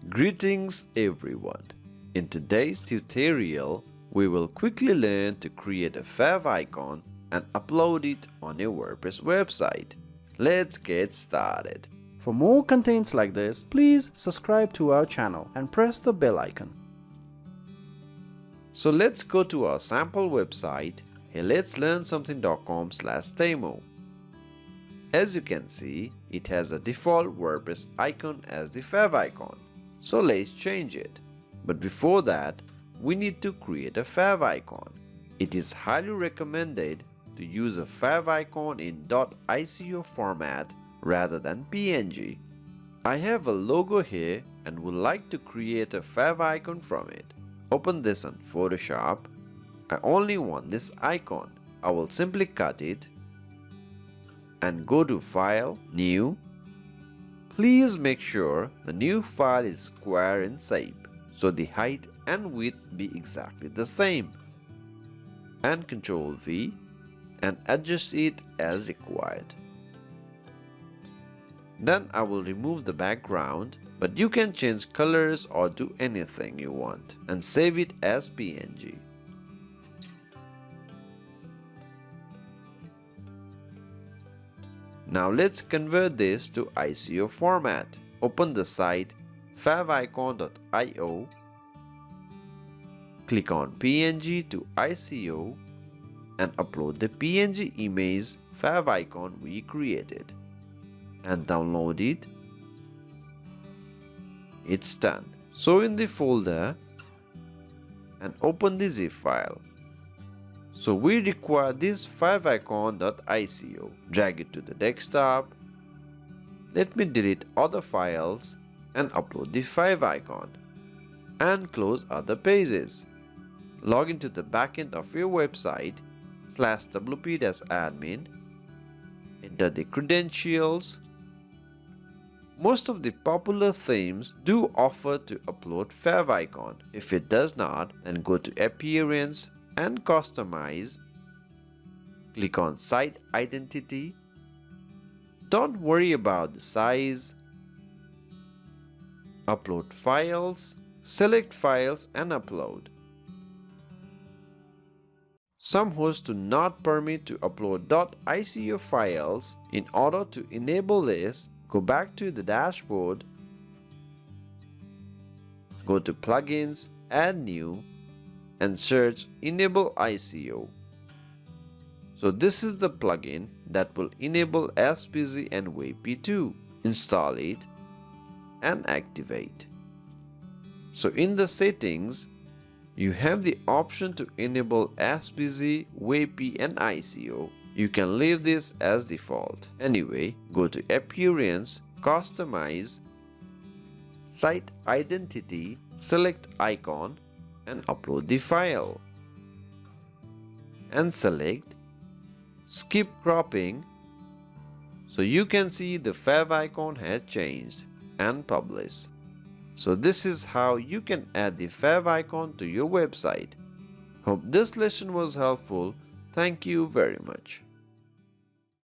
Greetings everyone. In today's tutorial, we will quickly learn to create a favicon and upload it on your WordPress website. Let's get started. For more contents like this, please subscribe to our channel and press the bell icon. So let's go to our sample website. Here let's learn something.com/demo. As you can see, it has a default WordPress icon as the favicon. So let's change it. But before that, we need to create a favicon. It is highly recommended to use a favicon in .ico format rather than PNG. I have a logo here and would like to create a favicon from it. Open this on Photoshop. I only want this icon. I will simply cut it and go to File, New. Please make sure the new file is square in shape, so the height and width be exactly the same. And Ctrl V and adjust it as required. Then I will remove the background, but you can change colors or do anything you want and save it as PNG. Now let's convert this to ICO format. Open the site favicon.io, click on PNG to ICO and upload the PNG image favicon we created and download it. It's done. So in the folder and open the zip file. So we require this favicon.ico. Drag it to the desktop. Let me delete other files and upload the favicon and close other pages. Log into the backend of your website /wp-admin. Enter the credentials. Most of the popular themes do offer to upload favicon. If it does not, then go to Appearance and Customize. Click on Site Identity. Don't worry about the size. Upload files. Select files and upload. Some hosts do not permit to upload .ico files. In order to enable this, go back to the dashboard. Go to Plugins, Add New, and search Enable ICO. So this is the plugin that will enable SBZ and WP2. Install it and activate. So in the settings, you have the option to enable SBZ, WP and ICO. You can leave this as default. Anyway, go to Appearance, Customize, Site Identity, select Icon and upload the file. And select Skip Cropping. So you can see the favicon has changed and publish. So this is how you can add the favicon to your website. Hope this lesson was helpful. Thank you very much.